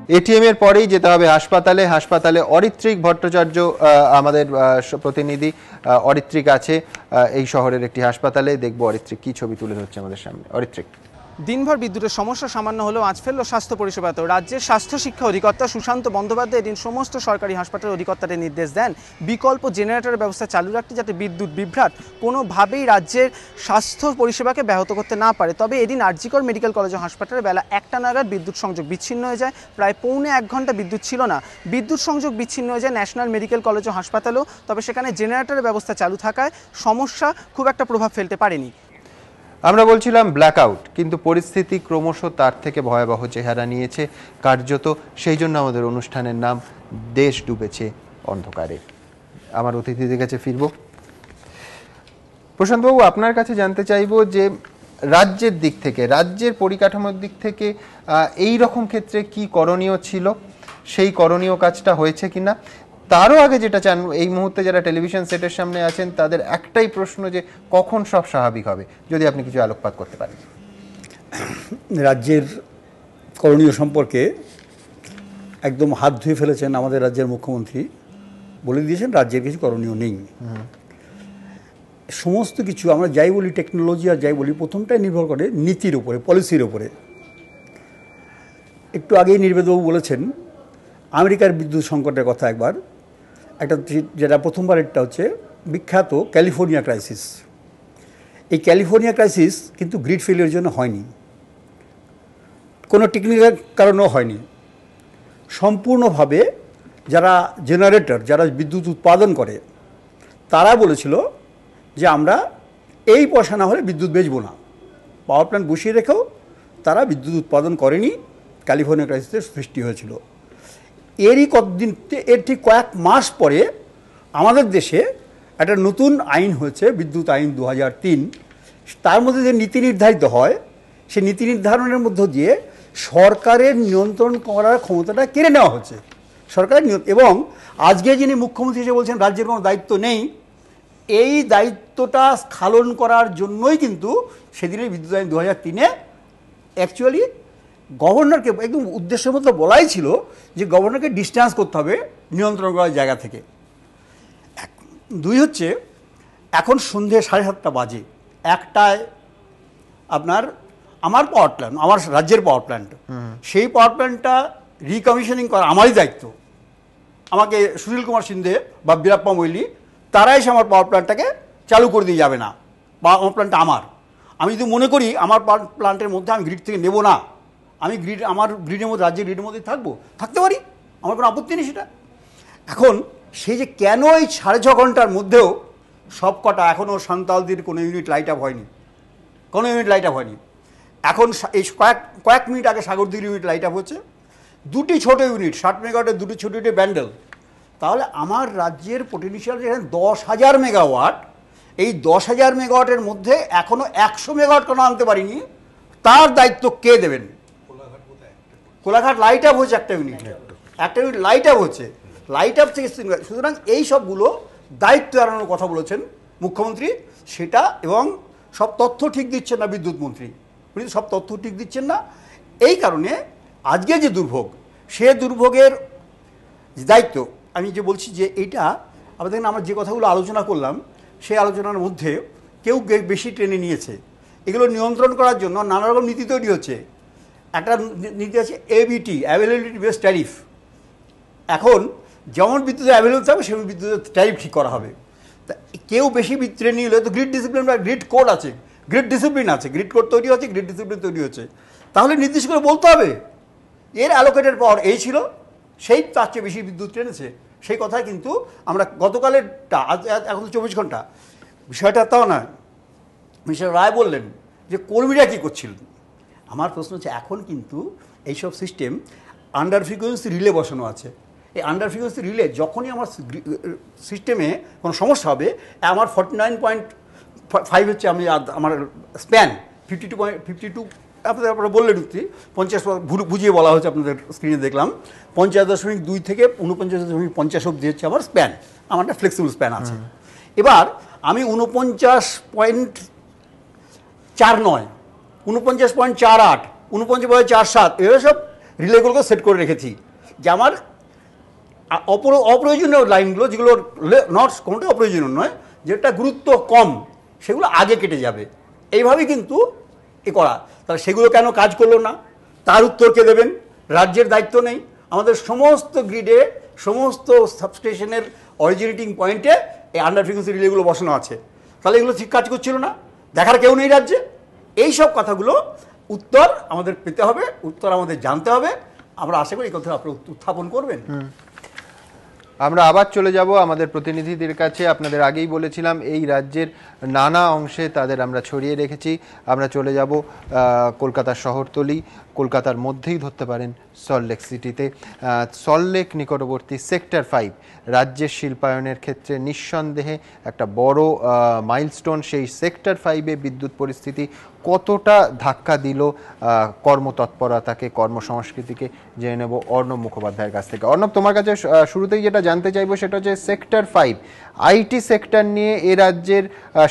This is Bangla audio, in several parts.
এটিএম এর পরেই যেতে হবে হাসপাতালে। হাসপাতালে অরিত্রিক ভট্টাচার্য আমাদের প্রতিনিধি অরিত্রিক আছে এই শহরের একটি হাসপাতালে। দেখবো অরিত্রিক কি ছবি তুলে ধরছে আমাদের সামনে। অরিত্রিক, দিনভর বিদ্যুতের সমস্যা সামান্য হলেও আজ ফেলল স্বাস্থ্য পরিষেবাতে। রাজ্যের স্বাস্থ্য শিক্ষা অধিকর্তা সুশান্ত বন্দ্যোপাধ্যায় এদিন সমস্ত সরকারি হাসপাতালের অধিকর্তাদের নির্দেশ দেন বিকল্প জেনারেটরের ব্যবস্থা চালু রাখতে, যাতে বিদ্যুৎ বিভ্রাট কোনোভাবেই রাজ্যের স্বাস্থ্য পরিষেবাকে ব্যাহত করতে না পারে। তবে এদিন আরজিকর মেডিকেল কলেজ ও হাসপাতালে বেলা 1টা নাগাদ বিদ্যুৎ সংযোগ বিচ্ছিন্ন হয়ে যায়। প্রায় পৌনে 1 ঘন্টা বিদ্যুৎ ছিল না। বিদ্যুৎ সংযোগ বিচ্ছিন্ন হয়ে যায় ন্যাশনাল মেডিকেল কলেজ ও হাসপাতালেও। তবে সেখানে জেনারেটরের ব্যবস্থা চালু থাকায় সমস্যা খুব একটা প্রভাব ফেলতে পারেনি। আমরা বলছিলাম ব্ল্যাকআউট, কিন্তু পরিস্থিতি ক্রমশ তার থেকে ভয়াবহ চেহারা নিয়েছে কার্যত। সেই জন্য আমাদের অনুষ্ঠানের নাম দেশ ডুবেছে অন্ধকারে। আমার অতিথিদের কাছে ফিরব। প্রশান্তবাবু, আপনার কাছে জানতে চাইব যে রাজ্যের দিক থেকে, রাজ্যের পরিকাঠামোর দিক থেকে এই রকম ক্ষেত্রে কি করণীয় ছিল, সেই করণীয় কাজটা হয়েছে কিনা। তারও আগে যেটা চান, এই মুহূর্তে যারা টেলিভিশন সেটের সামনে আছেন তাদের একটাই প্রশ্ন যে কখন সব স্বাভাবিক হবে, যদি আপনি কিছু আলোকপাত করতে পারেন। রাজ্যের করণীয় সম্পর্কে একদম হাত ধুয়ে ফেলেছেন আমাদের রাজ্যের মুখ্যমন্ত্রী। বলে দিয়েছেন রাজ্যের কিছু করণীয় নেই। সমস্ত কিছু আমরা যাই বলি, টেকনোলজি আর যাই বলি, প্রথমটাই নির্ভর করে নীতির উপরে, পলিসির উপরে। একটু আগেই নির্বেদবাবু বলেছেন আমেরিকার বিদ্যুৎ সংকটের কথা। একবার একটা যেটা প্রথমবারেরটা হচ্ছে বিখ্যাত ক্যালিফোর্নিয়া ক্রাইসিস। এই ক্যালিফোর্নিয়া ক্রাইসিস কিন্তু গ্রিড ফেলিয়ার জন্য হয়নি, কোনো টেকনিক্যাল কারণেও হয়নি। সম্পূর্ণভাবে যারা জেনারেটর, যারা বিদ্যুৎ উৎপাদন করে, তারা বলেছিল যে আমরা এই পয়সা না হলে বিদ্যুৎ বেচবো না। পাওয়ার প্ল্যান্ট বসিয়ে রেখেও তারা বিদ্যুৎ উৎপাদন করেনি। ক্যালিফোর্নিয়া ক্রাইসিসের সৃষ্টি হয়েছিল। এর ঠিক কয়েক মাস পরে আমাদের দেশে একটা নতুন আইন হয়েছে, বিদ্যুৎ আইন 2003। তার মধ্যে যে নীতি নির্ধারিত হয়, সেই নীতি নির্ধারণের মধ্য দিয়ে সরকারের নিয়ন্ত্রণ করার ক্ষমতাটা কেড়ে নেওয়া হচ্ছে। সরকারের এবং আজকে যিনি মুখ্যমন্ত্রী হিসেবে বলছেন রাজ্যের কোনো দায়িত্ব নেই, এই দায়িত্বটা স্খলন করার জন্যই কিন্তু সেদিনের বিদ্যুৎ আইন 2003-এ অ্যাকচুয়ালি গভর্নরকে একদম উদ্দেশ্যের মতো বলাই ছিল যে গভর্নরকে ডিস্টেন্স করতে হবে নিয়ন্ত্রণ করার জায়গা থেকে। দুই হচ্ছে, এখন সন্ধ্যে 7:30 বাজে, একটায় আপনার আমার পাওয়ার প্ল্যান্ট, আমার রাজ্যের পাওয়ার প্ল্যান্ট, সেই পাওয়ার প্ল্যান্টটা রিকমিশনিং করা আমারই দায়িত্ব। আমাকে সুশীল কুমার সিন্ধে বা বীরাপ্পা মৈলি তারা এসে আমার পাওয়ার প্ল্যান্টটাকে চালু করে দিয়ে যাবে না। পাওয়ার প্ল্যান্টটা আমার। আমি যদি মনে করি আমার পাওয়ার প্ল্যান্টের মধ্যে আমি গ্রিড থেকে নেব না, আমি আমার গ্রিডের মধ্যে, রাজ্যের গ্রিডের মধ্যে থাকতে পারি, আমার কোনো আপত্তি নেই সেটা। এখন সেই যে কেন এই 6.5 ঘন্টার মধ্যেও সব কটা এখনও সান্তালদির কোনো ইউনিট লাইট আপ হয়নি, কোনো ইউনিট লাইট আপ হয়নি। এখন এই কয়েক মিনিট আগে সাগরদিঘির ইউনিট লাইট আপ হচ্ছে, 2টি ছোটো ইউনিট, 60 মেগাওয়াটের 2টি ছোটো ইউনিট ব্যান্ডেল। তাহলে আমার রাজ্যের পোটেনশিয়াল যেখানে 10,000 মেগাওয়াট, এই 10,000 মেগাওয়াটের মধ্যে এখনও 100 মেগাওয়াট কোনো আনতে পারিনি, তার দায়িত্ব কে দেবেন? কোলাঘাট লাইট আপ হচ্ছে একটা ইউনিট লাইট আপ হচ্ছে, লাইট আপ থেকে। সুতরাং এই সবগুলো দায়িত্ব এড়ানোর কথা বলেছেন মুখ্যমন্ত্রী, সেটা। এবং সব তথ্য ঠিক দিচ্ছেন না বিদ্যুৎ মন্ত্রী, উনি সব তথ্য ঠিক দিচ্ছেন না। এই কারণে আজকে যে দুর্ভোগ, সে দুর্ভোগের দায়িত্ব আমি যে বলছি যে এইটা আমাদের, আমরা যে কথাগুলো আলোচনা করলাম সেই আলোচনার মধ্যে কেউ বেশি টেনে নিয়েছে। এগুলো নিয়ন্ত্রণ করার জন্য নানা রকম নীতি তৈরি হচ্ছে। একটা নীতি আছে ABT, অ্যাভেলেবিলিটি বেসড ট্যারিফ। এখন যেমন বিদ্যুৎ অ্যাভেলেবল থাকবে সেমন বিদ্যুতের ট্যারিফ ঠিক করা হবে। তা কেউ বেশি ট্রেনে নিলে তো গ্রিড ডিসিপ্লিন বা গ্রিড কোড আছে, গ্রিড ডিসিপ্লিন আছে, গ্রিড কোড তৈরি হচ্ছে, গ্রিড ডিসিপ্লিন তৈরি হচ্ছে। তাহলে নির্দিষ্ট করে বলতে হবে এর অ্যালোকেটেড পাওয়ার এই ছিল, সেই তার চেয়ে বেশি বিদ্যুৎ টেনেছে। সেই কথায় কিন্তু আমরা গতকালেরটা, এখন 24 ঘন্টা বিষয়টা তাও না। মিস্টার রায় বললেন যে কর্মীরা কী করছিলেন। আমার প্রশ্ন হচ্ছে, এখন কিন্তু এইসব সিস্টেম আন্ডার ফ্রিকোয়েন্সি রিলে বসানো আছে। এই আন্ডার ফ্রিকোয়েন্সি রিলে যখনই আমার সিস্টেমে কোনো সমস্যা হবে, আমার 49.5 হচ্ছে আমি আমার স্প্যান, 52 আপনারা বললেন 50 বুঝিয়ে বলা হয়েছে, আপনাদের স্ক্রিনে দেখলাম 50.2 থেকে 49.50 অব্দি হচ্ছে আমার স্প্যান, আমার একটা ফ্লেক্সিবল স্প্যান আছে। এবার আমি 49.49, 49.48, 49.47 এগুলো সব রিলেগুলোকে সেট করে রেখেছি যে আমার অপ্রয়োজনীয় লাইনগুলো, যেগুলো নট কোনোটা অপ্রয়োজনীয় নয়, যেটা গুরুত্ব কম, সেগুলো আগে কেটে যাবে। এইভাবেই কিন্তু করা। তাহলে সেগুলো কেন কাজ করলো না, তার উত্তর কে দেবেন? রাজ্যের দায়িত্ব নেই? আমাদের সমস্ত গ্রিডে, সমস্ত সাবস্টেশনের অরিজিনেটিং পয়েন্টে এই আন্ডার ফ্রিকোয়েন্সি রিলেগুলো বসানো আছে। তাহলে এগুলো ঠিক কাজ করছিল না, দেখার কেউ নেই রাজ্যে? এই সব কথাগুলো উত্তর আমাদের পেতে হবে, উত্তর আমাদের জানতে হবে। আমরা আশা করি এই কথা আপনি উত্থাপন করবেন। আমরা আবার চলে যাব আমাদের প্রতিনিধিদের কাছে। আপনাদের আগেই বলেছিলাম এই রাজ্যের নানা অংশে তাদের আমরা ছড়িয়ে রেখেছি। আমরা চলে যাব কলকাতার শহরতলি, কলকাতার মধ্যেই ধরতে পারেন সল্টলেক সিটিতে। সল্টলেক নিকটবর্তী সেক্টর 5 রাজ্যের শিল্পায়নের ক্ষেত্রে নিঃসন্দেহে একটা বড় মাইলস্টোন। সেই সেক্টর 5-এ বিদ্যুৎ পরিস্থিতি কতটা ধাক্কা দিল কর্মতৎপরতাকে, কর্মসংস্কৃতিকে, জেনে নেব অর্ণব মুখোপাধ্যায়ের কাছ থেকে। অর্ণব, তোমার কাছে শুরুতেই যেটা জানতে চাইবো সেটা হচ্ছে সেক্টর 5 আইটি সেক্টর নিয়ে এ রাজ্যের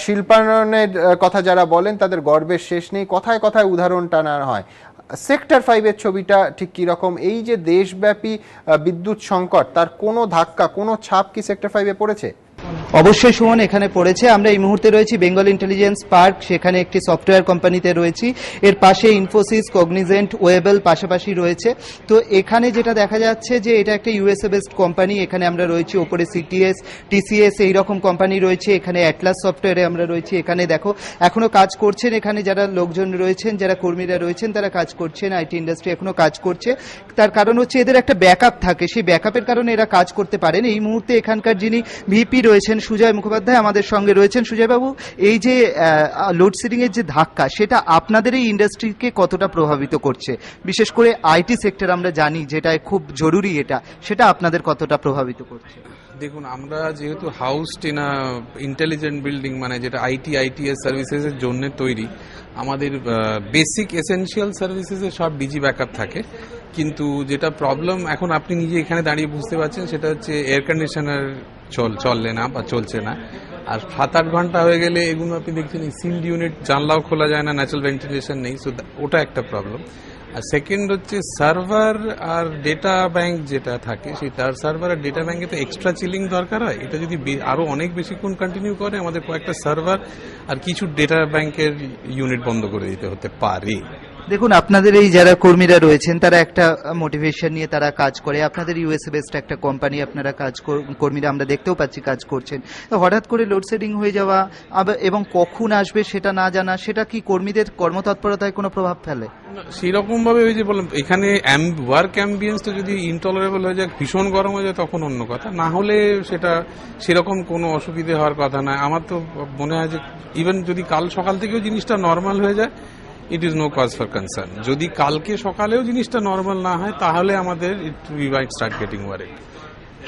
শিল্পায়নের কথা যারা বলেন তাদের গর্বের শেষ নেই, কথায় কথায় উদাহরণ টানা হয়। সেক্টর 5-এর ছবিটা ঠিক কীরকম? এই যে দেশব্যাপী বিদ্যুৎ সংকট, তার কোনো ধাক্কা, কোনো ছাপ কি সেক্টর 5-এ পড়েছে? অবশ্যই সুমন, এখানে পড়েছে। আমরা এই মুহূর্তে রয়েছি বেঙ্গল ইন্টেলিজেন্স পার্ক, সেখানে একটি সফটওয়্যার কোম্পানিতে রয়েছি। এর পাশে ইনফোসিস, কগনিজেন্ট, ওয়েবেল পাশাপাশি রয়েছে। তো এখানে যেটা দেখা যাচ্ছে যে এটা একটা ইউএসএ বেসড কোম্পানি। এখানে আমরা রয়েছি, ওপরে সিটিএস, টিসিএস এইরকম কোম্পানি রয়েছে। এখানে অ্যাটলাস সফটওয়্যারে আমরা রয়েছি। এখানে দেখো এখনো কাজ করছেন, এখানে যারা লোকজন রয়েছেন, যারা কর্মীরা রয়েছেন তারা কাজ করছেন। আইটি ইন্ডাস্ট্রি এখনো কাজ করছে। তার কারণ হচ্ছে এদের একটা ব্যাকআপ থাকে, সেই ব্যাকআপের কারণে এরা কাজ করতে পারেন। এই মুহূর্তে এখানকার যিনি ভিপি রয়েছেন সুজয় মুখোপাধ্যায় আমাদের সঙ্গে রয়েছেন। সুজয় বাবু, এই যে লোডশেডিং এর যে ধাক্কা, সেটা আপনাদের এই ইন্ডাস্ট্রিকে কতটা প্রভাবিত করছে? বিশেষ করে আইটি সেক্টর আমরা জানি যেটা খুব জরুরি, সেটা আপনাদের কতটা প্রভাবিত করছে? দেখুন, আমরা যেহেতু হাউসড ইন আ ইন্টেলিজেন্ট বিল্ডিং, মানে যেটা আইটিএস সার্ভিসেসের জন্য তৈরি, আমাদের বেসিক এসেনশিয়াল সার্ভিসেসের সব ডিজি ব্যাকআপ থাকে। কিন্তু যেটা প্রবলেম এখন আপনি নিজে এখানে দাঁড়িয়ে বুঝতে পারছেন, সেটা হচ্ছে এয়ার কন্ডিশনার চললে না বা চলছে না। আর 7-8 ঘন্টা হয়ে গেলে এগুলো আপনি দেখছেন সিল্ড ইউনিট, জানলাও খোলা যায় না, ন্যাচারাল ভেন্টিলেশন নেই। সো ওটা একটা প্রবলেম। আর সেকেন্ড হচ্ছে সার্ভার আর ডেটা ব্যাংক যেটা থাকে, সেই সার্ভার আর ডেটা ব্যাংকে তো এক্সট্রা চিলিং দরকার হয়। এটা যদি আরো অনেক বেশিক্ষণ কন্টিনিউ করে, আমাদের কয়েকটা সার্ভার আর কিছু ডেটা ব্যাংকের ইউনিট বন্ধ করে দিতে হতে পারে। দেখুন, আপনাদের এই যারা কর্মীরা রয়েছেন তারা একটা মোটিভেশন নিয়ে তারা কাজ করে। আপনাদের ইউএসএ বেসড একটা কোম্পানি, আপনারা কর্মীরা আমরা দেখতেও পাচ্ছি কাজ করছেন। হঠাৎ করে লোডশেডিং হয়ে যাওয়া এবং কখন আসবে সেটা না জানা, সেটা কি কর্মীদের কর্মতৎপরতায় কোনো প্রভাব ফেলে? সেরকম ভাবে ওই যে বললাম, এখানে ওয়ার্ক অ্যাম্বিয়েন্সটা যদি ইনটলারেবল হয়ে যায়, ভীষণ গরম হয়ে যায়, তখন অন্য কথা। না হলে সেটা সেরকম কোনো অসুবিধে হওয়ার কথা নয়। আমার তো মনে হয় যে ইভেন যদি কাল সকাল থেকেও জিনিসটা নর্মাল হয়ে যায়, it is no cause for concern. যদি কালকে সকালেও জিনিসটা নর্মাল না হয়, তাহলে আমাদের we might start getting worried.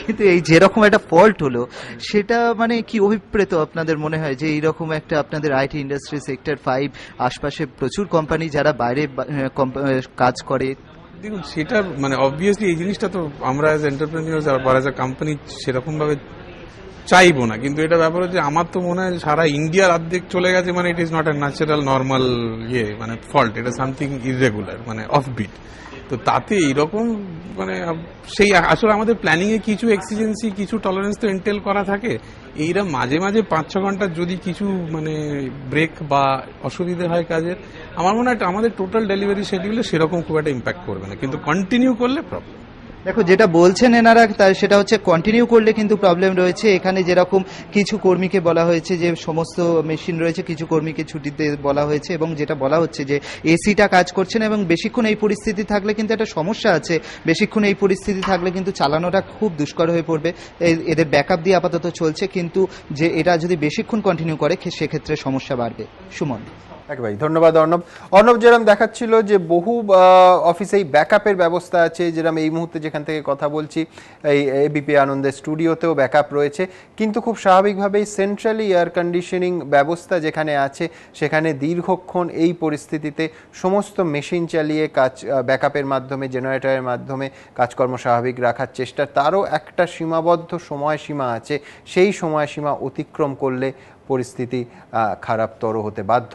কিন্তু এই যেরকম একটা ফল্ট হলো, সেটা মানে কি অভিপ্রেত আপনাদের মনে হয় যে এইরকম একটা আপনাদের আইটি ইন্ডাস্ট্রি সেক্টর 5 আশপাশে প্রচুর কোম্পানি যারা বাইরে কাজ করে? দেখুন, সেটা মানে অবভিয়াসলি এই জিনিসটা তো আমরা অ্যাজ এন্টারপ্রেনিউর বা অ্যাজ আ কোম্পানি সেরকম ভাবে চাইবো না। কিন্তু এটা ব্যাপার হচ্ছে, আমার তো মনে হয় সারা ইন্ডিয়ার অর্ধেক চলে গেছে, মানে it is not a natural normal মানে ফল্ট, এটা সামথিং ইররেগুলার, মানে অফবিট। তো তাতে এইরকম মানে সেই আসলে আমাদের প্ল্যানিং এ কিছু এক্সিজেন্সি, কিছু টলারেন্স তো এন্টেল করা থাকে। এইরা মাঝে মাঝে 5-6 ঘন্টা যদি কিছু মানে ব্রেক বা অসুবিধা হয় কাজের, আমার মনে হয় আমাদের টোটাল ডেলিভারি শিডিউলে সেরকম খুব একটা ইম্প্যাক্ট করবে না, কিন্তু কন্টিনিউ করলে প্রবলেম। দেখো, যেটা বলছেন এনারা সেটা হচ্ছে কন্টিনিউ করলে কিন্তু প্রবলেম রয়েছে। এখানে যেরকম কিছু কর্মীকে বলা হয়েছে যে সমস্ত মেশিন রয়েছে, কিছু কর্মীকে ছুটিতে বলা হয়েছে, এবং যেটা বলা হচ্ছে যে এসিটা কাজ করছে না, এবং বেশিক্ষণ এই পরিস্থিতি থাকলে কিন্তু একটা সমস্যা আছে। বেশিক্ষণ এই পরিস্থিতি থাকলে কিন্তু চালানোটা খুব দুষ্কর হয়ে পড়বে। এদের ব্যাকআপ দিয়ে আপাতত চলছে, কিন্তু যে এটা যদি বেশিক্ষণ কন্টিনিউ করে সেক্ষেত্রে সমস্যা বাড়বে। সুমন। একবারই ধন্যবাদ অর্ণব। অর্ণব, যেরকম দেখাচ্ছিল যে বহু অফিসেই ব্যাকআপের ব্যবস্থা আছে, যেরকম এই মুহূর্তে যেখান থেকে কথা বলছি এই এবিপি আনন্দের স্টুডিওতেও ব্যাকআপ রয়েছে, কিন্তু খুব স্বাভাবিকভাবেই সেন্ট্রালি এয়ার কন্ডিশনিং ব্যবস্থা যেখানে আছে, সেখানে দীর্ঘক্ষণ এই পরিস্থিতিতে সমস্ত মেশিন চালিয়ে কাজ ব্যাকআপের মাধ্যমে, জেনারেটরের মাধ্যমে কাজকর্ম স্বাভাবিক রাখার চেষ্টা, তারও একটা সীমাবদ্ধ সময়সীমা আছে। সেই সময়সীমা অতিক্রম করলে পরিস্থিতি খারাপতর হতে বাধ্য।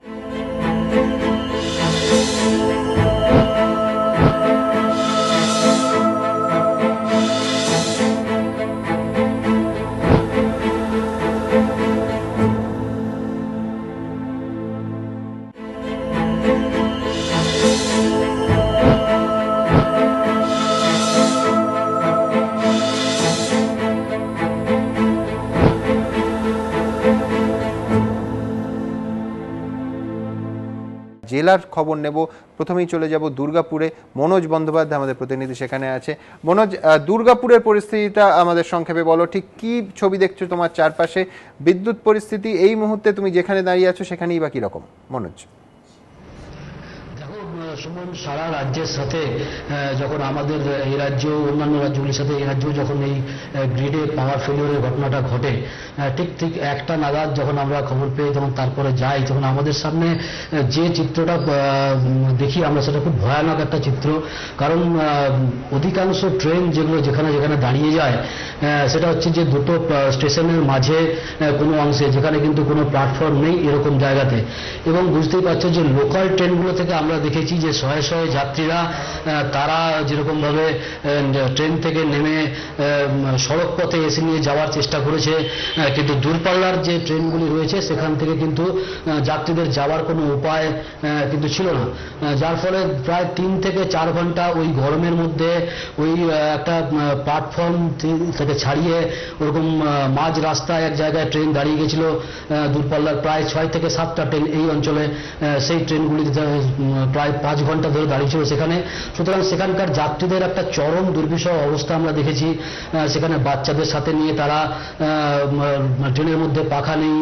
জেলার খবর নেব। প্রথমেই চলে যাব দুর্গাপুরে। মনোজ বন্দ্যোপাধ্যায় আমাদের প্রতিনিধি সেখানে আছে। মনোজ, দুর্গাপুরের পরিস্থিতিটা আমাদের সংক্ষেপে বলো, ঠিক কি ছবি দেখছো তোমার চারপাশে? বিদ্যুৎ পরিস্থিতি এই মুহূর্তে তুমি যেখানে দাঁড়িয়ে আছো সেখানেই বা কিরকম? মনোজ। সুমন, সারা রাজ্যের সাথে যখন আমাদের এই রাজ্য অন্যান্য রাজ্যগুলির সাথে এই রাজ্য যখন এই গ্রিডে পাওয়ার ফেলিওরের ঘটনাটা ঘটে, ঠিক একটা নাগাদ যখন আমরা খবর পেয়ে যখন তারপরে যাই, তখন আমাদের সামনে যে চিত্রটা দেখি আমরা, সেটা খুব ভয়ানক একটা চিত্র। কারণ অধিকাংশ ট্রেন যেগুলো যেখানে যেখানে দাঁড়িয়ে যায়, সেটা হচ্ছে যে দুটো স্টেশনের মাঝে কোনো অংশে, যেখানে কিন্তু কোনো প্ল্যাটফর্ম নেই এরকম জায়গাতে। এবং বুঝতেই পারছো যে লোকাল ট্রেনগুলো থেকে আমরা দেখেছি যে শয়ে শয়ে যাত্রীরা তারা যেরকমভাবে ট্রেন থেকে নেমে সড়ক পথে এসে নিয়ে যাওয়ার চেষ্টা করেছে, কিন্তু দূরপাল্লার যে ট্রেনগুলি রয়েছে সেখান থেকে কিন্তু যাত্রীদের যাওয়ার কোনো উপায় কিন্তু ছিল না, যার ফলে প্রায় 3 থেকে 4 ঘন্টা ওই গরমের মধ্যে ওই একটা প্ল্যাটফর্ম থেকে ছাড়িয়ে ওরকম মাঝ রাস্তায় এক জায়গায় ট্রেন দাঁড়িয়ে গেছিল। দূরপাল্লার প্রায় 6 থেকে 7টা ট্রেন এই অঞ্চলে, সেই ট্রেনগুলি প্রায় 5 ঘন্টা ধরে দাঁড়িয়ে ছিল সেখানে। সুতরাং সেখানকার যাত্রীদের একটা চরম দুর্বিষহ অবস্থা আমরা দেখেছি। সেখানে বাচ্চাদের সাথে নিয়ে তারা ট্রেনের মধ্যে পাখা নেই,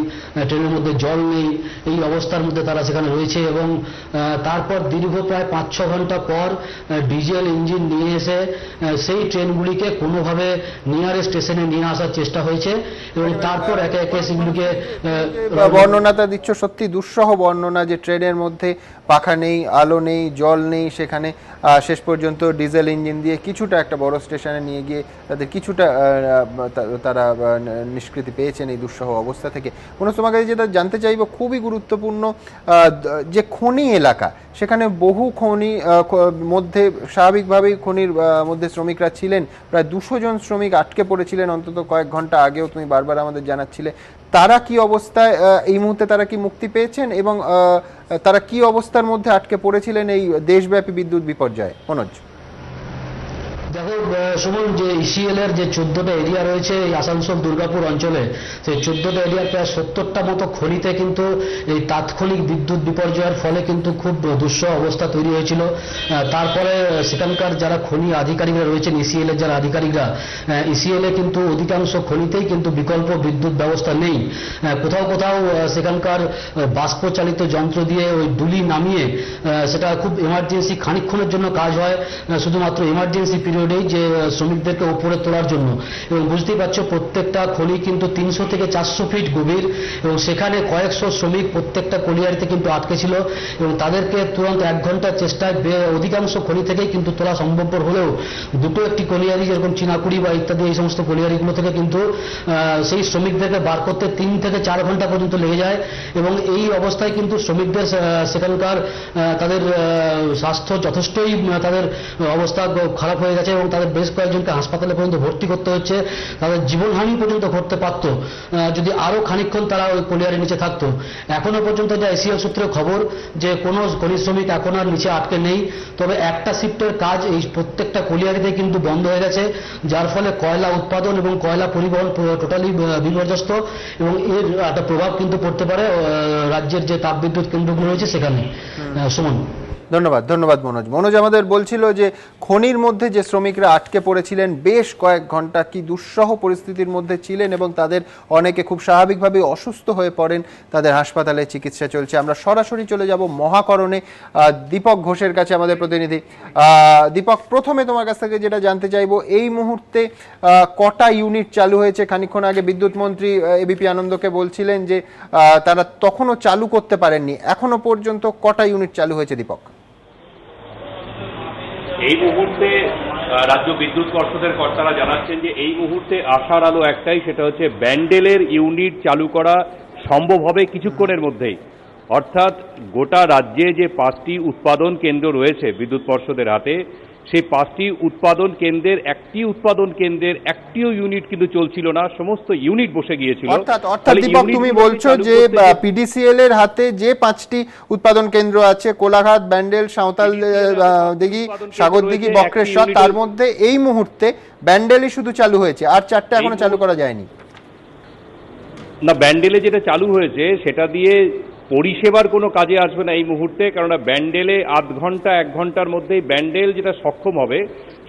ট্রেনের মধ্যে জল নেই, এই অবস্থার মধ্যে তারা সেখানে রয়েছে। এবং তারপর দীর্ঘ প্রায় 5-6 ঘন্টা পর ডিজেল ইঞ্জিন নিয়ে এসে সেই ট্রেনগুলিকে কোনোভাবে নিয়ারেস্ট স্টেশনে নিয়ে আসার চেষ্টা হয়েছে এবং তারপর একে একে সেগুলিকে বর্ণনাটা দিচ্ছ সত্যি দুঃসহ বর্ণনা, যে ট্রেনের মধ্যে পাখা নেই, আলো নেই, জল নেই, সেখানে শেষ পর্যন্ত ডিজেল ইঞ্জিন দিয়ে কিছুটা একটা বড় স্টেশনে নিয়ে গিয়ে তাদের কিছুটা তারা নিষ্কৃতি পেয়েছেন এই দুঃসহ অবস্থা থেকে। মনে তোমার কাছে যেটা জানতে চাইব, খুবই গুরুত্বপূর্ণ যে খনি এলাকা, সেখানে বহু খনি মধ্যে স্বাভাবিকভাবেই খনির মধ্যে শ্রমিকরা ছিলেন, প্রায় 200 জন শ্রমিক আটকে পড়েছিলেন অন্তত কয়েক ঘন্টা আগেও, তুমি বারবার আমাদের জানাচ্ছিলে। তারা কি অবস্থায় এই মুহূর্তে, তারা কি মুক্তি পেয়েছেন এবং তারা কি অবস্থার মধ্যে আটকে পড়েছিলেন এই দেশব্যাপী বিদ্যুৎ বিপর্যয়ে? মনোজ। দেখো সুমন, যে ইসিএল এর যে 14টা এরিয়া রয়েছে এই আসানসোল দুর্গাপুর অঞ্চলে, সেই 14টা এরিয়ার প্রায় 70টা মতো খনিতে কিন্তু এই তাৎক্ষণিক বিদ্যুৎ বিপর্যয়ের ফলে কিন্তু খুব দুঃসহ অবস্থা তৈরি হয়েছিল। তারপরে সেখানকার যারা খনি আধিকারিকরা রয়েছেন, ইসিএল এর যারা আধিকারিকরা, ইসিএল এ কিন্তু অধিকাংশ খনিতেই কিন্তু বিকল্প বিদ্যুৎ ব্যবস্থা নেই। কোথাও কোথাও সেখানকার বাষ্পচালিত যন্ত্র দিয়ে ওই ডুলি নামিয়ে সেটা খুব এমার্জেন্সি খানিকক্ষণের জন্য কাজ হয়, শুধুমাত্র এমার্জেন্সি পিরিয়ডেই যে শ্রমিকদেরকে উপরে তোলার জন্য। এবং বুঝতেই পারছো প্রত্যেকটা খনি কিন্তু 300 থেকে 400 ফিট গভীর এবং সেখানে কয়েকশো শ্রমিক প্রত্যেকটা কলিয়ারিতে কিন্তু আটকে ছিল এবং তাদেরকে তুরন্ত 1 ঘন্টার চেষ্টায় অধিকাংশ খনি থেকেই কিন্তু তোলা সম্ভবপর হলেও দুটো একটি কলিয়ারি যেরকম চিনাকুড়ি বা ইত্যাদি এই সমস্ত কলিয়ারিগুলো থেকে কিন্তু সেই শ্রমিকদেরকে বার করতে 3 থেকে 4 ঘন্টা পর্যন্ত লেগে যায়। এবং এই অবস্থায় কিন্তু শ্রমিকদের সেখানকার তাদের স্বাস্থ্য যথেষ্টই, তাদের অবস্থা খারাপ হয়ে গেছে এবং তাদের বেশ কয়েকজনকে হাসপাতালে পর্যন্ত ভর্তি করতে হচ্ছে। তাদের জীবনহানি পর্যন্ত ঘটতে পারত যদি আরো খানিকক্ষণ তারা ওই কলিয়ারের নিচে থাকতো। এখনো পর্যন্ত যা এসিএল সূত্রে খবর, যে কোনো খনি শ্রমিক এখন আর নিচে আটকে নেই, তবে একটা শিফটের কাজ এই প্রত্যেকটা কলিয়ারিতে কিন্তু বন্ধ হয়ে গেছে, যার ফলে কয়লা উৎপাদন এবং কয়লা পরিবহন টোটালি বিপর্যস্ত এবং এর একটা প্রভাব কিন্তু পড়তে পারে রাজ্যের যে তাপবিদ্যুৎ কেন্দ্রগুলো রয়েছে সেখানে। সুমন। ধন্যবাদ, ধন্যবাদ মনোজ। মনোজ আমাদের বলছিল যে খনির মধ্যে যে শ্রমিকরা আটকে পড়েছিলেন বেশ কয়েক ঘন্টা, কি দুঃসহ পরিস্থিতির মধ্যে ছিলেন এবং তাদের অনেকে খুব স্বাভাবিকভাবে অসুস্থ হয়ে পড়েন, তাদের হাসপাতালে চিকিৎসা চলছে। আমরা সরাসরি চলে যাব মহাকরণে, দীপক ঘোষের কাছে, আমাদের প্রতিনিধি। দীপক, প্রথমে তোমার কাছ থেকে যেটা জানতে চাইবো, এই মুহূর্তে কটা ইউনিট চালু হয়েছে? খানিকক্ষণ আগে বিদ্যুৎ মন্ত্রী এবিপি আনন্দকে বলছিলেন যে তারা তখনও চালু করতে পারেননি, এখনো পর্যন্ত কটা ইউনিট চালু হয়েছে দীপক? এই মুহূর্তে রাজ্য বিদ্যুৎ পর্ষদের কর্তারা জানাচ্ছেন যে এই মুহূর্তে আশার আলো একটাই, সেটা হচ্ছে ব্যান্ডেলের ইউনিট চালু করা সম্ভব হবে কিছুক্ষণের মধ্যেই। অর্থাৎ গোটা রাজ্যে যে 5টি উৎপাদন কেন্দ্র রয়েছে বিদ্যুৎ পর্ষদের হাতে, সেই 5টি উৎপাদন কেন্দ্রের একটিও ইউনিট কিন্তু চলছিল না, সমস্ত ইউনিট বসে গিয়েছিল। অর্থাৎ দীপক, তুমি বলছো যে পিডিসিএল এর হাতে যে 5টি উৎপাদন কেন্দ্র আছে, কোলাঘাট, ব্যান্ডেল, সাঁওতাল দিঘি, সাগরদিঘি, বক্রেশ্বর, তার মধ্যে এই মুহূর্তে ব্যান্ডেলই শুধু চালু হয়েছে, আর 4টা এখনো চালু করা যায়নি। না, ব্যান্ডেলে যেটা চালু হয়েছে সেটা দিয়ে পরিষেবার কোনো কাজে আসবে না এই মুহূর্তে, কেননা ব্যান্ডেলে আধ ঘন্টা 1 ঘন্টার মধ্যেই ব্যান্ডেল যেটা সক্ষম হবে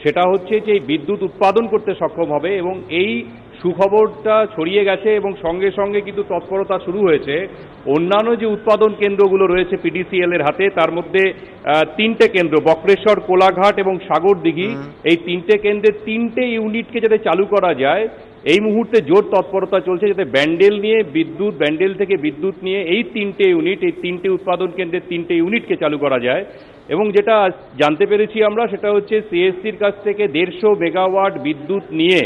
সেটা হচ্ছে যে বিদ্যুৎ উৎপাদন করতে সক্ষম হবে, এবং এই সুখবরটা ছড়িয়ে গেছে এবং সঙ্গে সঙ্গে কিন্তু তৎপরতা শুরু হয়েছে। অন্যান্য যে উৎপাদন কেন্দ্রগুলো রয়েছে পিডিসিএল এর হাতে, তার মধ্যে 3টে কেন্দ্র বক্রেশ্বর, কোলাঘাট এবং সাগরদিঘি, এই 3টে কেন্দ্রে 3টে ইউনিটকে যাতে চালু করা যায় এই মুহূর্তে জোর তৎপরতা চলছে, যাতে ব্যান্ডেল নিয়ে বিদ্যুৎ, ব্যান্ডেল থেকে বিদ্যুৎ নিয়ে এই 3টে ইউনিট, এই 3টে উৎপাদন কেন্দ্রের 3টে ইউনিটকে চালু করা যায়। এবং যেটা জানতে পেরেছি আমরা সেটা হচ্ছে সিএসসির কাছ থেকে 150 মেগাওয়াট বিদ্যুৎ নিয়ে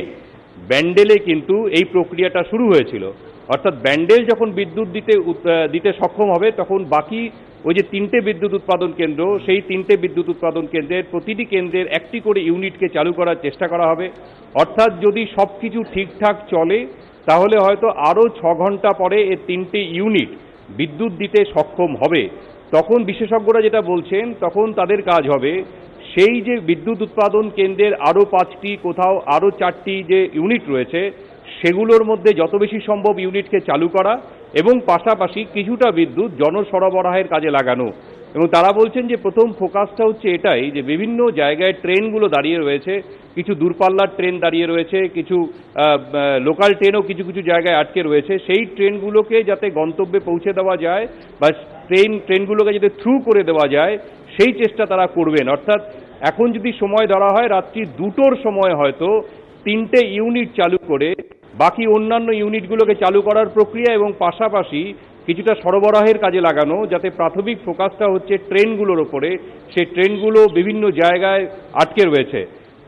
ব্যান্ডেলে কিন্তু এই প্রক্রিয়াটা শুরু হয়েছিল। অর্থাৎ ব্যান্ডেল যখন বিদ্যুৎ দিতে সক্ষম হবে তখন বাকি ওই যে 3টে বিদ্যুৎ উৎপাদন কেন্দ্র, সেই 3টে বিদ্যুৎ উৎপাদন কেন্দ্রের প্রতিটি কেন্দ্রের 1টি করে ইউনিটকে চালু করার চেষ্টা করা হবে। অর্থাৎ যদি সব কিছু ঠিকঠাক চলে তাহলে হয়তো আরও 6 ঘন্টা পরে এই 3টে ইউনিট বিদ্যুৎ দিতে সক্ষম হবে। তখন বিশেষজ্ঞরা যেটা বলছেন, তখন তাদের কাজ হবে সেই যে বিদ্যুৎ উৎপাদন কেন্দ্রের আরও 5টি, কোথাও আরও 4টি যে ইউনিট রয়েছে সেগুলোর মধ্যে যত বেশি সম্ভব ইউনিটকে চালু করা এবং পাশাপাশি কিছুটা বিদ্যুৎ জনসরবরাহের কাজে লাগানো। এবং তারা বলছেন যে প্রথম ফোকাসটা হচ্ছে এটাই যে বিভিন্ন জায়গায় ট্রেনগুলো দাঁড়িয়ে রয়েছে, কিছু দূরপাল্লার ট্রেন দাঁড়িয়ে রয়েছে, কিছু লোকাল ট্রেনও কিছু কিছু জায়গায় আটকে রয়েছে, সেই ট্রেনগুলোকে যাতে গন্তব্যে পৌঁছে দেওয়া যায় বা ট্রেনগুলোকে যাতে থ্রু করে দেওয়া যায় সেই চেষ্টা তারা করবেন। অর্থাৎ এখন যদি সময় ধরা হয় রাত্রি 2টোর সময় হয়তো 3টে ইউনিট চালু করে বাকি অন্যান্য ইউনিটগুলোকে চালু করার প্রক্রিয়া এবং পাশাপাশি কিছুটা সরবরাহের কাজে লাগানো, যাতে প্রাথমিক ফোকাসটা হচ্ছে ট্রেনগুলোর ওপরে, সেই ট্রেনগুলো বিভিন্ন জায়গায় আটকে রয়েছে।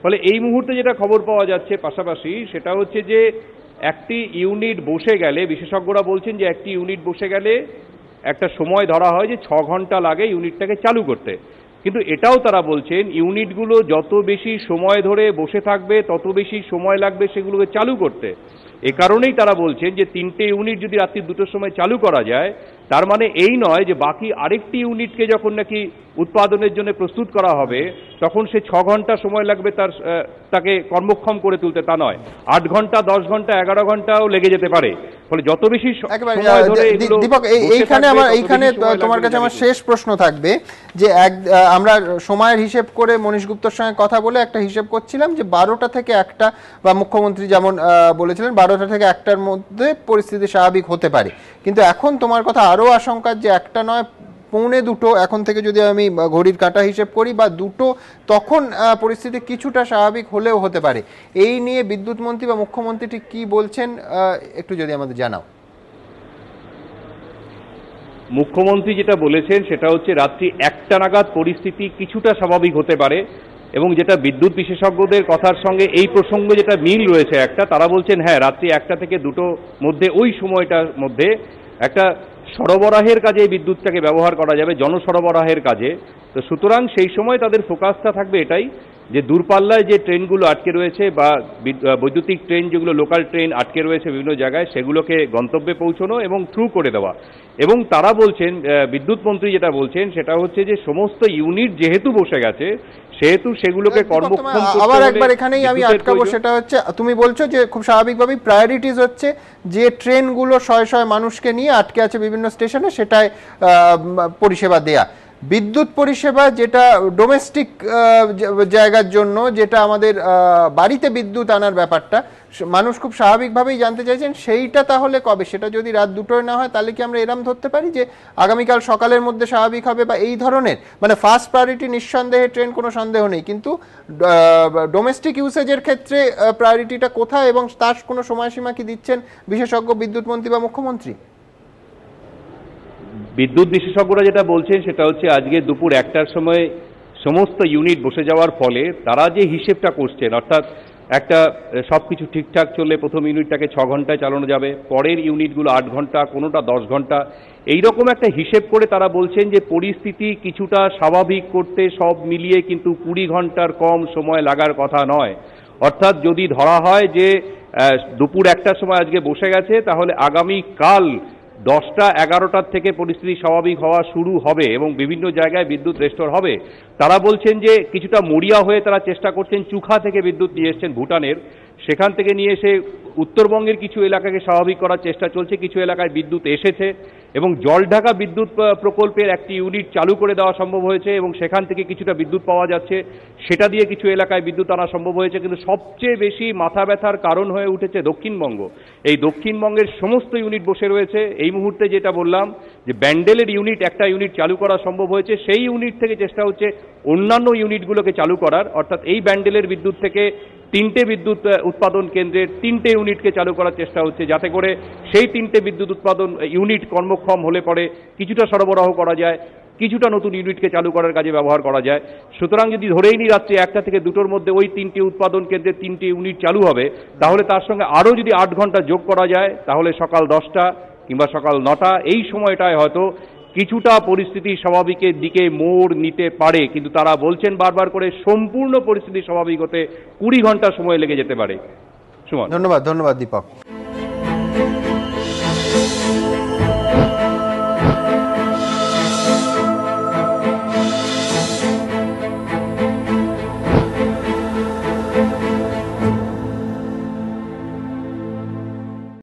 ফলে এই মুহূর্তে যেটা খবর পাওয়া যাচ্ছে পাশাপাশি সেটা হচ্ছে যে একটি ইউনিট বসে গেলে, বিশেষজ্ঞরা বলছেন যে একটি ইউনিট বসে গেলে একটা সময় ধরা হয় যে 6 ঘন্টা লাগে ইউনিটটাকে চালু করতে। কিন্তু এটাও তারা বলছেন ইউনিটগুলো যত বেশি সময় ধরে বসে থাকবে তত বেশি সময় লাগবে সেগুলোকে চালু করতে। এ কারণেই তারা বলছেন যে 3টে ইউনিট যদি রাত্রি 2টোর সময় চালু করা যায় তার মানে এই নয় যে বাকি আরেকটি ইউনিটকে যখন নাকি উৎপাদনের জন্য প্রস্তুত করা হবে তখন সে 6 ঘন্টা সময় লাগবে তাকে কর্মক্ষম করে তুলতে, তা নয়। 8 ঘন্টা, 10 ঘন্টা, 11 ঘন্টাও লেগে যেতে পারে। ফলে যত বেশি সময় ধরে দীপক, এইখানে তোমার কাছে আমার শেষ প্রশ্ন থাকবে যে আমরা সময়ের হিসেব করে মনীশ গুপ্তর সঙ্গে কথা বলে একটা হিসেব করছিলাম যে 12টা থেকে 1টা বা মুখ্যমন্ত্রী যেমন বলেছিলেন 12টা থেকে 1টার মধ্যে পরিস্থিতি স্বাভাবিক হতে পারে, কিন্তু এখন তোমার কথা আরো আশঙ্কা যে 1টা নয় 1:45 এখন থেকে যদি আমি ঘড়ির কাঁটা হিসেব করি বা 2টো, তখন পরিস্থিতি কিছুটা স্বাভাবিক হলেও হতে পারে। এই নিয়ে বিদ্যুৎ মন্ত্রী বা মুখ্যমন্ত্রী ঠিক কি বলছেন একটু যদি আমাদের জানাও। মুখ্যমন্ত্রী যেটা বলেছেন সেটা হচ্ছে রাত্রি 1টা নাগাদ পরিস্থিতি কিছুটা স্বাভাবিক হতে পারে, এবং যেটা বিদ্যুৎ বিশেষজ্ঞদের কথার সঙ্গে এই প্রসঙ্গে যেটা মিল রয়েছে একটা, তারা বলছেন হ্যাঁ রাত্রি 1টা থেকে 2টোর মধ্যে ওই সময়টার মধ্যে একটা সরবরাহের কাজে এই বিদ্যুৎটাকে ব্যবহার করা যাবে, জনসরবরাহের কাজে। তো সুতরাং সেই সময় তাদের ফোকাসটা থাকবে এটাই যে দূরপাল্লায় যে ট্রেনগুলো আটকে রয়েছে বা বৈদ্যুতিক ট্রেন যেগুলো লোকাল ট্রেন আটকে রয়েছে বিভিন্ন জায়গায় সেগুলোকে গন্তব্যে পৌঁছানো এবং থ্রু করে দেওয়া। এবং তারা বলছেন, বিদ্যুৎ মন্ত্রী যেটা বলছেন সেটা হচ্ছে যে সমস্ত ইউনিট যেহেতু বসে গেছে সেহেতু সেগুলোকে কর্মক্ষম আবার একবার এখানেই আমি আটকাবো, সেটা হচ্ছে তুমি বলছো যে খুব স্বাভাবিকভাবেই প্রায়োরিটিজ হচ্ছে যে ট্রেনগুলো শয়ে শয়ে মানুষকে নিয়ে আটকে আছে বিভিন্ন স্টেশনে সেটাই পরিষেবা দেয়া। বিদ্যুৎ পরিষেবা যেটা ডোমেস্টিক জায়গার জন্য, যেটা আমাদের বাড়িতে বিদ্যুৎ আনার ব্যাপারটা মানুষ খুব স্বাভাবিকভাবেই জানতে চাইছেন, সেইটা তাহলে কবে? সেটা যদি রাত 2টোয় না হয় তাহলে কি আমরা এরম ধরতে পারি যে আগামীকাল সকালের মধ্যে স্বাভাবিক হবে বা এই ধরনের? মানে ফার্স্ট প্রায়োরিটি নিঃসন্দেহে ট্রেন, কোনো সন্দেহ নেই, কিন্তু ডোমেস্টিক ইউসেজের ক্ষেত্রে প্রায়োরিটিটা কোথায় এবং তার কোনো সময়সীমা কি দিচ্ছেন বিশেষজ্ঞ বিদ্যুৎ মন্ত্রী বা মুখ্যমন্ত্রী? বিদ্যুৎ বিশেষজ্ঞরা যেটা বলছেন সেটা হচ্ছে আজকে দুপুর 1টার সময় সমস্ত ইউনিট বসে যাওয়ার ফলে তারা যে হিসেবটা করছেন, অর্থাৎ একটা সবকিছু ঠিকঠাক চললে প্রথম ইউনিটটাকে 6 ঘন্টায় চালানো যাবে, পরের ইউনিটগুলো 8 ঘন্টা, কোনোটা 10 ঘন্টা, এইরকম একটা হিসেব করে তারা বলছেন যে পরিস্থিতি কিছুটা স্বাভাবিক করতে সব মিলিয়ে কিন্তু 20 ঘন্টার কম সময় লাগার কথা নয়। অর্থাৎ যদি ধরা হয় যে দুপুর 1টার সময় আজকে বসে গেছে তাহলে আগামী কাল 10টা 11টার থেকে পরিস্থিতি স্বাভাবিক হওয়া শুরু হবে এবং বিভিন্ন জায়গায় বিদ্যুৎ রেস্টোর হবে। তারা বলছেন যে কিছুটা মরিয়া হয়ে তারা চেষ্টা করছেন চুখা থেকে বিদ্যুৎ নিয়ে এসছেন ভুটানের, সেখান থেকে নিয়ে এসে উত্তরবঙ্গের কিছু এলাকাকে স্বাভাবিক করার চেষ্টা চলছে, কিছু এলাকায় বিদ্যুৎ এসেছে এবং জলঢাকা বিদ্যুৎ প্রকল্পের একটি ইউনিট চালু করে দেওয়া সম্ভব হয়েছে এবং সেখান থেকে কিছুটা বিদ্যুৎ পাওয়া যাচ্ছে, সেটা দিয়ে কিছু এলাকায় বিদ্যুৎ আনা সম্ভব হয়েছে। কিন্তু সবচেয়ে বেশি মাথা ব্যথার কারণ হয়ে উঠেছে দক্ষিণবঙ্গ। এই দক্ষিণবঙ্গের সমস্ত ইউনিট বসে রয়েছে। এই মুহূর্তে যেটা বললাম যে ব্যান্ডেলের ইউনিট একটা ইউনিট চালু করা সম্ভব হয়েছে, সেই ইউনিট থেকে চেষ্টা হচ্ছে অন্যান্য ইউনিটগুলোকে চালু করার, অর্থাৎ এই ব্যান্ডেলের বিদ্যুৎ থেকে 3টে বিদ্যুৎ উৎপাদন কেন্দ্রের 3টে ইউনিটকে চালু করার চেষ্টা হচ্ছে, যাতে করে সেই 3টে বিদ্যুৎ উৎপাদন ইউনিট কর্মক্ষম হলে পরে কিছুটা সরবরাহ করা যায়, কিছুটা নতুন ইউনিটকে চালু করার কাজে ব্যবহার করা যায়। সুতরাং যদি ধরেই নিই রাত্রি 1টা থেকে 2টোর মধ্যে ওই 3টে উৎপাদন কেন্দ্রের 3টে ইউনিট চালু হবে, তাহলে তার সঙ্গে আরও যদি 8 ঘন্টা যোগ করা যায়, তাহলে সকাল 10টা কিংবা সকাল 9টা এই সময়টায় হয়তো কিছুটা পরিস্থিতি স্বাভাবিকের দিকে মোড় নিতে পারে। কিন্তু তারা বলছেন বারবার করে সম্পূর্ণ পরিস্থিতি স্বাভাবিক হতে 20 ঘন্টা সময় লেগে যেতে পারে। সুমন, ধন্যবাদ দীপক।